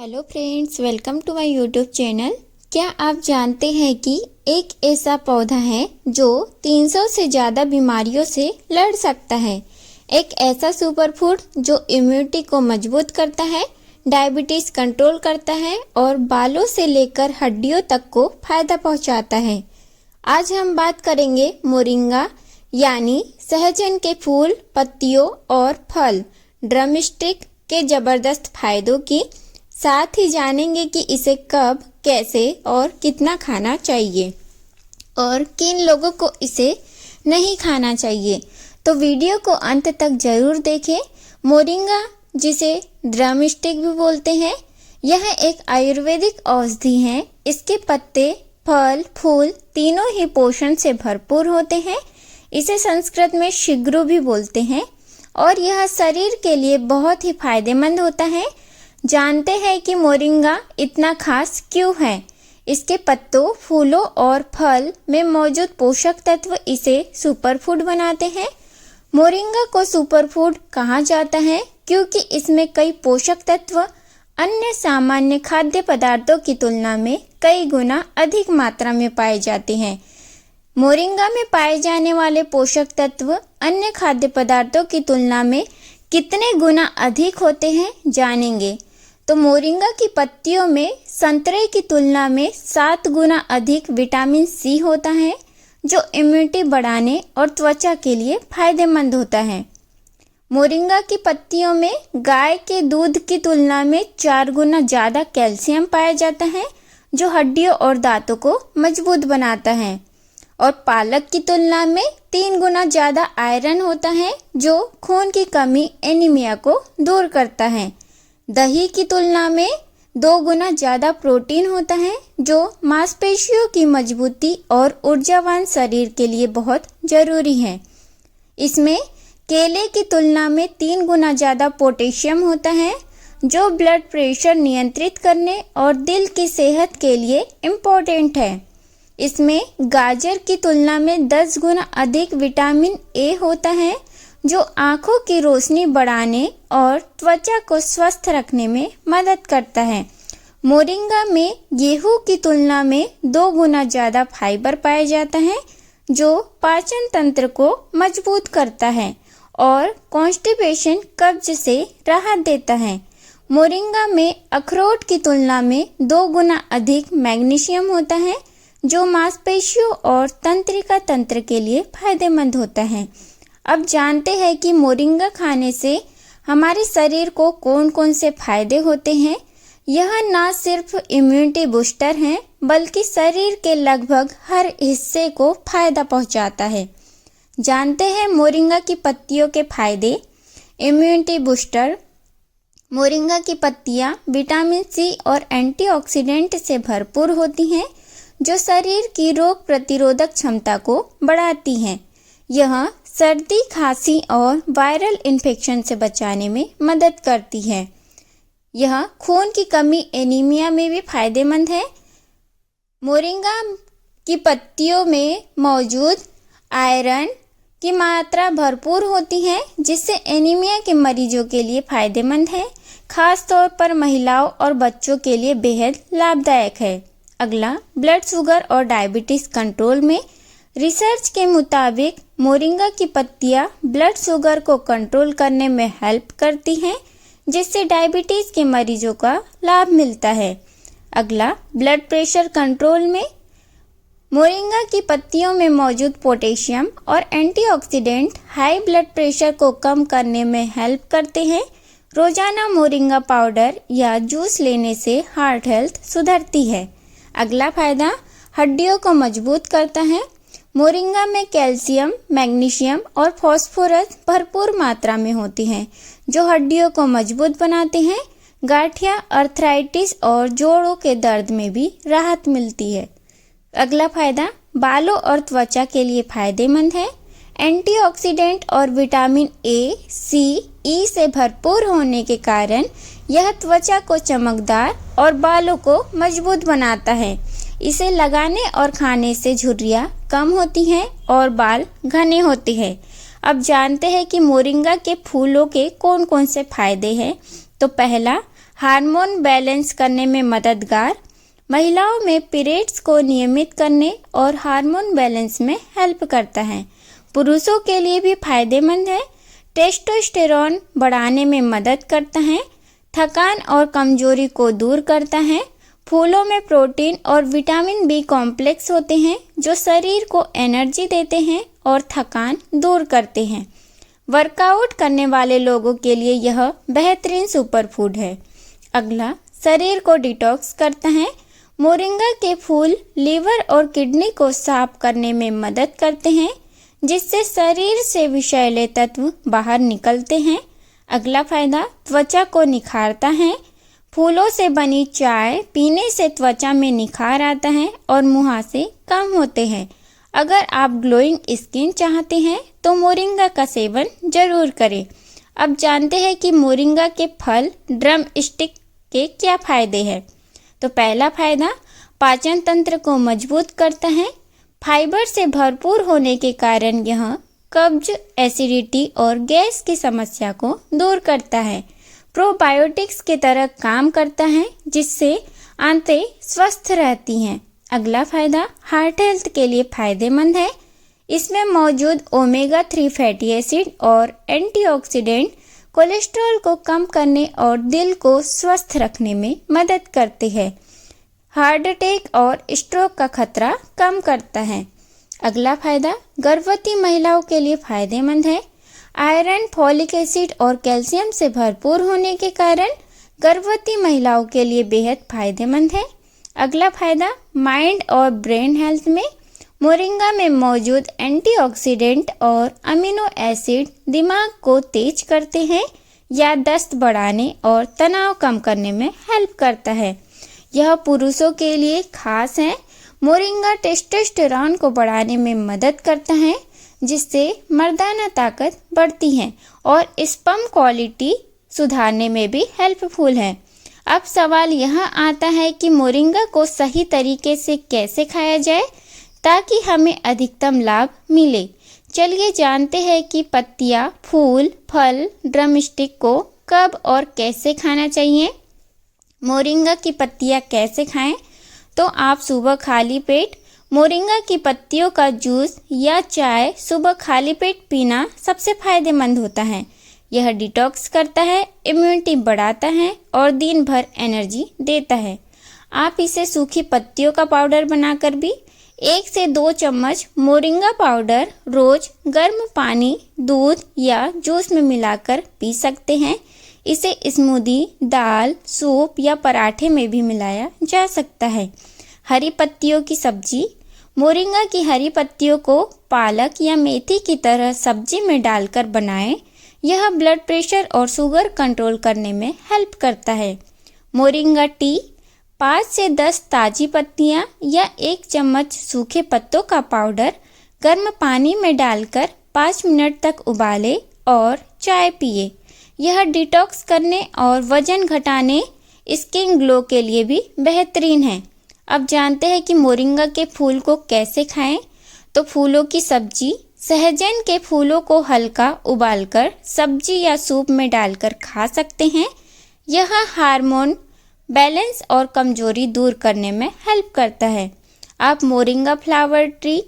Hello friends, welcome to my YouTube channel. क्या आप जानते हैं कि एक ऐसा पौधा है जो 300 से ज़्यादा बीमारियों से लड़ सकता है। एक ऐसा सुपर फूड जो इम्यूनिटी को मजबूत करता है, डायबिटीज़ कंट्रोल करता है और बालों से लेकर हड्डियों तक को फायदा पहुंचाता है। आज हम बात करेंगे मोरिंगा यानी सहजन के फूल, पत्तियों और फल ड्रमस्टिक के ज़बरदस्त फायदों की। साथ ही जानेंगे कि इसे कब, कैसे और कितना खाना चाहिए और किन लोगों को इसे नहीं खाना चाहिए। तो वीडियो को अंत तक जरूर देखें। मोरिंगा, जिसे ड्रमस्टिक भी बोलते हैं, यह एक आयुर्वेदिक औषधि है। इसके पत्ते, फल, फूल तीनों ही पोषण से भरपूर होते हैं। इसे संस्कृत में शिग्रु भी बोलते हैं और यह शरीर के लिए बहुत ही फायदेमंद होता है। जानते हैं कि मोरिंगा इतना खास क्यों है। इसके पत्तों, फूलों और फल में मौजूद पोषक तत्व इसे सुपरफूड बनाते हैं। मोरिंगा को सुपरफूड कहा जाता है क्योंकि इसमें कई पोषक तत्व अन्य सामान्य खाद्य पदार्थों की तुलना में कई गुना अधिक मात्रा में पाए जाते हैं। मोरिंगा में पाए जाने वाले पोषक तत्व अन्य खाद्य पदार्थों की तुलना में कितने गुना अधिक होते हैं, जानेंगे। तो मोरिंगा की पत्तियों में संतरे की तुलना में 7 गुना अधिक विटामिन सी होता है, जो इम्यूनिटी बढ़ाने और त्वचा के लिए फायदेमंद होता है। मोरिंगा की पत्तियों में गाय के दूध की तुलना में 4 गुना ज़्यादा कैल्शियम पाया जाता है, जो हड्डियों और दांतों को मजबूत बनाता है। और पालक की तुलना में 3 गुना ज़्यादा आयरन होता है, जो खून की कमी, एनीमिया को दूर करता है। दही की तुलना में 2 गुना ज़्यादा प्रोटीन होता है, जो मांसपेशियों की मजबूती और ऊर्जावान शरीर के लिए बहुत जरूरी है। इसमें केले की तुलना में 3 गुना ज़्यादा पोटेशियम होता है, जो ब्लड प्रेशर नियंत्रित करने और दिल की सेहत के लिए इम्पोर्टेंट है। इसमें गाजर की तुलना में 10 गुना अधिक विटामिन ए होता है, जो आँखों की रोशनी बढ़ाने और त्वचा को स्वस्थ रखने में मदद करता है। मोरिंगा में गेहूं की तुलना में 2 गुना ज़्यादा फाइबर पाया जाता है, जो पाचन तंत्र को मजबूत करता है और कॉन्स्टिपेशन, कब्ज से राहत देता है। मोरिंगा में अखरोट की तुलना में 2 गुना अधिक मैग्नीशियम होता है, जो मांसपेशियों और तंत्रिका तंत्र के लिए फायदेमंद होता है। अब जानते हैं कि मोरिंगा खाने से हमारे शरीर को कौन कौन से फायदे होते हैं। यह ना सिर्फ इम्यूनिटी बूस्टर है, बल्कि शरीर के लगभग हर हिस्से को फायदा पहुंचाता है। जानते हैं मोरिंगा की पत्तियों के फायदे। Immunity booster. मोरिंगा की पत्तियां विटामिन सी और एंटीऑक्सीडेंट से भरपूर होती हैं, जो शरीर की रोग प्रतिरोधक क्षमता को बढ़ाती हैं। यह सर्दी, खांसी और वायरल इन्फेक्शन से बचाने में मदद करती है। यह खून की कमी, एनीमिया में भी फायदेमंद है। मोरिंगा की पत्तियों में मौजूद आयरन की मात्रा भरपूर होती है, जिससे एनीमिया के मरीजों के लिए फायदेमंद है। खास तौर पर महिलाओं और बच्चों के लिए बेहद लाभदायक है। अगला, ब्लड शुगर और डायबिटीज़ कंट्रोल में। रिसर्च के मुताबिक मोरिंगा की पत्तियां ब्लड शुगर को कंट्रोल करने में हेल्प करती हैं, जिससे डायबिटीज़ के मरीजों का लाभ मिलता है। अगला, ब्लड प्रेशर कंट्रोल में। मोरिंगा की पत्तियों में मौजूद पोटेशियम और एंटीऑक्सीडेंट हाई ब्लड प्रेशर को कम करने में हेल्प करते हैं। रोजाना मोरिंगा पाउडर या जूस लेने से हार्ट हेल्थ सुधरती है। अगला फायदा, हड्डियों को मजबूत करता है। मोरिंगा में कैल्शियम, मैग्नीशियम और फास्फोरस भरपूर मात्रा में होती हैं, जो हड्डियों को मजबूत बनाते हैं। गांठिया, अर्थराइटिस और जोड़ों के दर्द में भी राहत मिलती है। अगला फायदा, बालों और त्वचा के लिए फायदेमंद है। एंटीऑक्सीडेंट और विटामिन ए, सी, ई से भरपूर होने के कारण यह त्वचा को चमकदार और बालों को मजबूत बनाता है। इसे लगाने और खाने से झुर्रियाँ कम होती हैं और बाल घने होते हैं। अब जानते हैं कि मोरिंगा के फूलों के कौन कौन से फायदे हैं। तो पहला, हार्मोन बैलेंस करने में मददगार, महिलाओं में पीरियड्स को नियमित करने और हार्मोन बैलेंस में हेल्प करता है। पुरुषों के लिए भी फायदेमंद है, टेस्टोस्टेरोन बढ़ाने में मदद करता है, थकान और कमजोरी को दूर करता है। फूलों में प्रोटीन और विटामिन बी कॉम्प्लेक्स होते हैं जो शरीर को एनर्जी देते हैं और थकान दूर करते हैं। वर्कआउट करने वाले लोगों के लिए यह बेहतरीन सुपरफूड है। अगला, शरीर को डिटॉक्स करता है। मोरिंगा के फूल लीवर और किडनी को साफ करने में मदद करते हैं, जिससे शरीर से विषैले तत्व बाहर निकलते हैं। अगला फायदा, त्वचा को निखारता है। फूलों से बनी चाय पीने से त्वचा में निखार आता है और मुहासे कम होते हैं। अगर आप ग्लोइंग स्किन चाहते हैं तो मोरिंगा का सेवन जरूर करें। अब जानते हैं कि मोरिंगा के फल ड्रम स्टिक के क्या फायदे हैं। तो पहला फायदा, पाचन तंत्र को मजबूत करता है। फाइबर से भरपूर होने के कारण यह कब्ज, एसिडिटी और गैस की समस्या को दूर करता है। प्रोबायोटिक्स की तरह काम करता है, जिससे आंतें स्वस्थ रहती हैं। अगला फायदा, हार्ट हेल्थ के लिए फायदेमंद है। इसमें मौजूद ओमेगा 3 फैटी एसिड और एंटीऑक्सीडेंट कोलेस्ट्रॉल को कम करने और दिल को स्वस्थ रखने में मदद करते हैं। हार्ट अटैक और स्ट्रोक का खतरा कम करता है। अगला फायदा, गर्भवती महिलाओं के लिए फायदेमंद है। आयरन, फॉलिक एसिड और कैल्शियम से भरपूर होने के कारण गर्भवती महिलाओं के लिए बेहद फायदेमंद है। अगला फायदा, माइंड और ब्रेन हेल्थ में मोरिंगा में मौजूद एंटीऑक्सीडेंट और अमीनो एसिड दिमाग को तेज करते हैं, याददाश्त बढ़ाने और तनाव कम करने में हेल्प करता है। यह पुरुषों के लिए खास है। मोरिंगा टेस्टोस्टेरोन को बढ़ाने में मदद करता है, जिससे मर्दाना ताकत बढ़ती है और स्पर्म क्वालिटी सुधारने में भी हेल्पफुल है। अब सवाल यहाँ आता है कि मोरिंगा को सही तरीके से कैसे खाया जाए ताकि हमें अधिकतम लाभ मिले। चलिए जानते हैं कि पत्तियाँ, फूल, फल, ड्रमस्टिक को कब और कैसे खाना चाहिए। मोरिंगा की पत्तियाँ कैसे खाएं? तो आप सुबह खाली पेट मोरिंगा की पत्तियों का जूस या चाय सुबह खाली पेट पीना सबसे फायदेमंद होता है। यह डिटॉक्स करता है, इम्यूनिटी बढ़ाता है और दिन भर एनर्जी देता है। आप इसे सूखी पत्तियों का पाउडर बनाकर भी 1 से 2 चम्मच मोरिंगा पाउडर रोज गर्म पानी, दूध या जूस में मिलाकर पी सकते हैं। इसे स्मूदी, दाल, सूप या पराठे में भी मिलाया जा सकता है। हरी पत्तियों की सब्जी, मोरिंगा की हरी पत्तियों को पालक या मेथी की तरह सब्जी में डालकर बनाएं। यह ब्लड प्रेशर और शुगर कंट्रोल करने में हेल्प करता है। मोरिंगा टी, 5 से 10 ताजी पत्तियां या 1 चम्मच सूखे पत्तों का पाउडर गर्म पानी में डालकर 5 मिनट तक उबालें और चाय पिए। यह डिटॉक्स करने और वजन घटाने, स्किन ग्लो के लिए भी बेहतरीन है। अब जानते हैं कि मोरिंगा के फूल को कैसे खाएं। तो फूलों की सब्जी, सहजन के फूलों को हल्का उबालकर सब्जी या सूप में डालकर खा सकते हैं। यह हार्मोन बैलेंस और कमजोरी दूर करने में हेल्प करता है। आप मोरिंगा फ्लावर ट्री,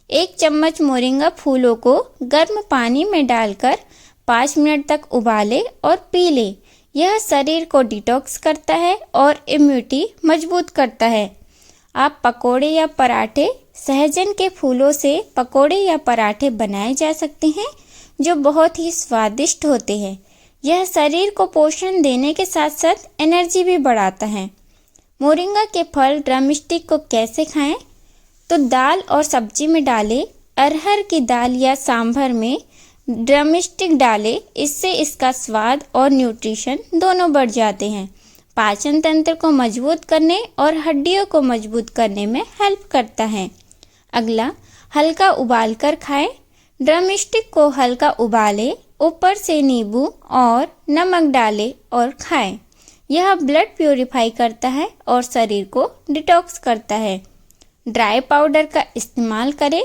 1 चम्मच मोरिंगा फूलों को गर्म पानी में डालकर 5 मिनट तक उबाले और पी ले। यह शरीर को डिटॉक्स करता है और इम्यूनिटी मजबूत करता है। आप पकोड़े या पराठे, सहजन के फूलों से पकोड़े या पराठे बनाए जा सकते हैं, जो बहुत ही स्वादिष्ट होते हैं। यह शरीर को पोषण देने के साथ साथ एनर्जी भी बढ़ाता है। मोरिंगा के फल ड्रमस्टिक को कैसे खाएं? तो दाल और सब्जी में डालें। अरहर की दाल या सांभर में ड्रमस्टिक डालें। इससे इसका स्वाद और न्यूट्रिशन दोनों बढ़ जाते हैं। पाचन तंत्र को मजबूत करने और हड्डियों को मजबूत करने में हेल्प करता है। अगला, हल्का उबाल कर खाएं। ड्रमस्टिक को हल्का उबालें, ऊपर से नींबू और नमक डालें और खाएं। यह ब्लड प्यूरिफाई करता है और शरीर को डिटॉक्स करता है। ड्राई पाउडर का इस्तेमाल करें।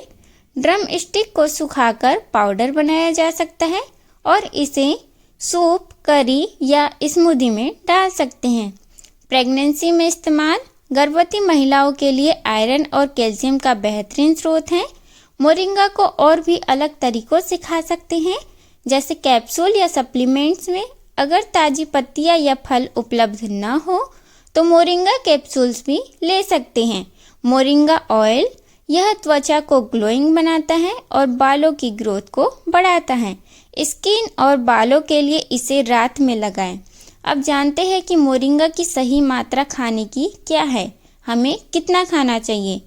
ड्रम स्टिक को सुखाकर पाउडर बनाया जा सकता है और इसे सूप, करी या स्मूदी में डाल सकते हैं। प्रेगनेंसी में इस्तेमाल। गर्भवती महिलाओं के लिए आयरन और कैल्शियम का बेहतरीन स्रोत है। मोरिंगा को और भी अलग तरीकों से खा सकते हैं, जैसे कैप्सूल या सप्लीमेंट्स में। अगर ताज़ी पत्तियां या फल उपलब्ध न हो तो मोरिंगा कैप्सूल्स भी ले सकते हैं। मोरिंगा ऑयल, यह त्वचा को ग्लोइंग बनाता है और बालों की ग्रोथ को बढ़ाता है। स्किन और बालों के लिए इसे रात में लगाएं। अब जानते हैं कि मोरिंगा की सही मात्रा खाने की क्या है, हमें कितना खाना चाहिए।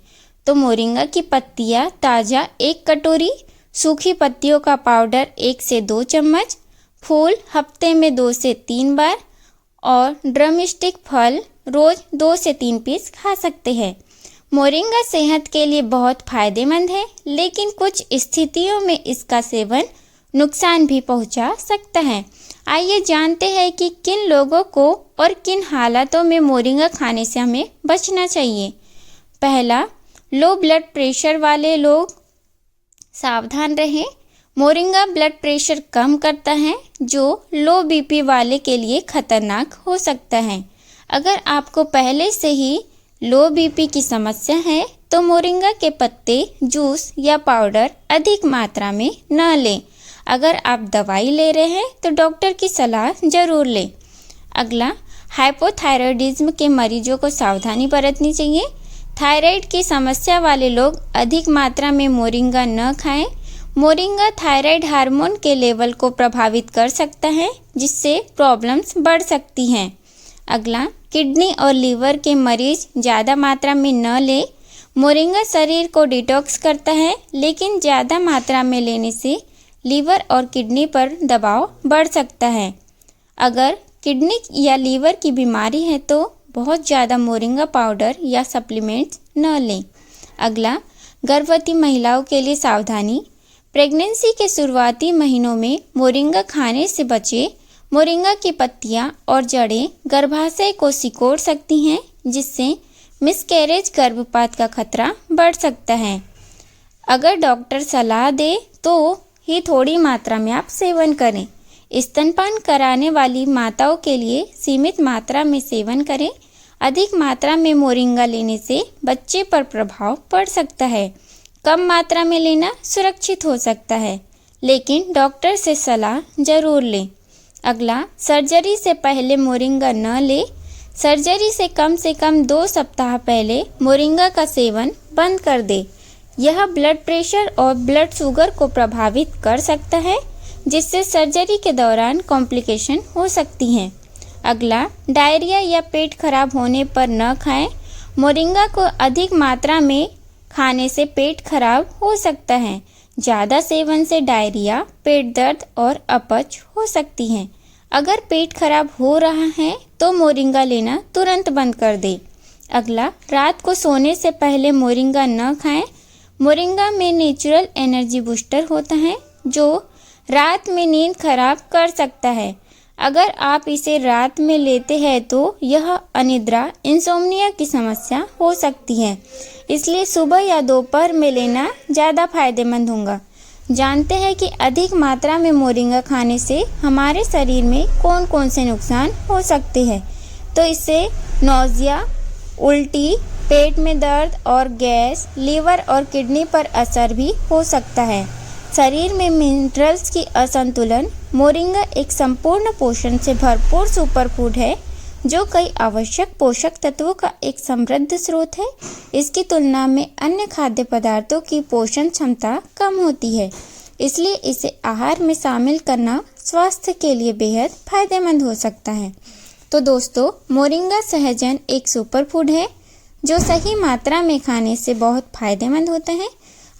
तो मोरिंगा की पत्तियां ताज़ा 1 कटोरी, सूखी पत्तियों का पाउडर 1 से 2 चम्मच, फूल हफ्ते में 2 से 3 बार और ड्रमस्टिक फल रोज 2 से 3 पीस खा सकते हैं। मोरिंगा सेहत के लिए बहुत फायदेमंद है, लेकिन कुछ स्थितियों में इसका सेवन नुकसान भी पहुंचा सकता है। आइए जानते हैं कि किन लोगों को और किन हालातों में मोरिंगा खाने से हमें बचना चाहिए। पहला, लो ब्लड प्रेशर वाले लोग सावधान रहें। मोरिंगा ब्लड प्रेशर कम करता है, जो लो बीपी वाले के लिए खतरनाक हो सकता है। अगर आपको पहले से ही लो बीपी की समस्या है तो मोरिंगा के पत्ते, जूस या पाउडर अधिक मात्रा में न लें। अगर आप दवाई ले रहे हैं तो डॉक्टर की सलाह जरूर लें। अगला, हाइपोथायराइडिज्म के मरीजों को सावधानी बरतनी चाहिए। थायराइड की समस्या वाले लोग अधिक मात्रा में मोरिंगा न खाएं। मोरिंगा थायराइड हार्मोन के लेवल को प्रभावित कर सकता है, जिससे प्रॉब्लम्स बढ़ सकती हैं। अगला, किडनी और लीवर के मरीज ज़्यादा मात्रा में न लें। मोरिंगा शरीर को डिटॉक्स करता है, लेकिन ज़्यादा मात्रा में लेने से लीवर और किडनी पर दबाव बढ़ सकता है। अगर किडनी या लीवर की बीमारी है तो बहुत ज़्यादा मोरिंगा पाउडर या सप्लीमेंट्स न लें। अगला, गर्भवती महिलाओं के लिए सावधानी। प्रेगनेंसी के शुरुआती महीनों में मोरिंगा खाने से बचें। मोरिंगा की पत्तियां और जड़ें गर्भाशय को सिकोड़ सकती हैं, जिससे मिसकैरेज गर्भपात का खतरा बढ़ सकता है। अगर डॉक्टर सलाह दे तो ही थोड़ी मात्रा में आप सेवन करें। स्तनपान कराने वाली माताओं के लिए सीमित मात्रा में सेवन करें। अधिक मात्रा में मोरिंगा लेने से बच्चे पर प्रभाव पड़ सकता है। कम मात्रा में लेना सुरक्षित हो सकता है, लेकिन डॉक्टर से सलाह जरूर लें। अगला, सर्जरी से पहले मोरिंगा न लें। सर्जरी से कम 2 सप्ताह पहले मोरिंगा का सेवन बंद कर दें। यह ब्लड प्रेशर और ब्लड शुगर को प्रभावित कर सकता है, जिससे सर्जरी के दौरान कॉम्प्लिकेशन हो सकती हैं। अगला, डायरिया या पेट खराब होने पर न खाएं। मोरिंगा को अधिक मात्रा में खाने से पेट खराब हो सकता है। ज़्यादा सेवन से डायरिया, पेट दर्द और अपच हो सकती हैं। अगर पेट खराब हो रहा है तो मोरिंगा लेना तुरंत बंद कर दें। अगला, रात को सोने से पहले मोरिंगा न खाएं। मोरिंगा में नेचुरल एनर्जी बूस्टर होता है, जो रात में नींद खराब कर सकता है। अगर आप इसे रात में लेते हैं तो यह अनिद्रा, इंसोम्निया की समस्या हो सकती है, इसलिए सुबह या दोपहर में लेना ज़्यादा फायदेमंद होगा। जानते हैं कि अधिक मात्रा में मोरिंगा खाने से हमारे शरीर में कौन कौन से नुकसान हो सकते हैं। तो इससे नौजिया, उल्टी, पेट में दर्द और गैस, लीवर और किडनी पर असर भी हो सकता है। शरीर में मिनरल्स की असंतुलन। मोरिंगा एक संपूर्ण पोषण से भरपूर सुपरफूड है, जो कई आवश्यक पोषक तत्वों का एक समृद्ध स्रोत है। इसकी तुलना में अन्य खाद्य पदार्थों की पोषण क्षमता कम होती है, इसलिए इसे आहार में शामिल करना स्वास्थ्य के लिए बेहद फायदेमंद हो सकता है। तो दोस्तों, मोरिंगा सहजन एक सुपरफूड है जो सही मात्रा में खाने से बहुत फायदेमंद होता है।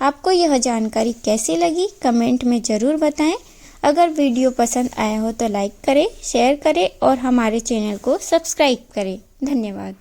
आपको यह जानकारी कैसी लगी कमेंट में ज़रूर बताएं। अगर वीडियो पसंद आया हो तो लाइक करें, शेयर करें और हमारे चैनल को सब्सक्राइब करें। धन्यवाद।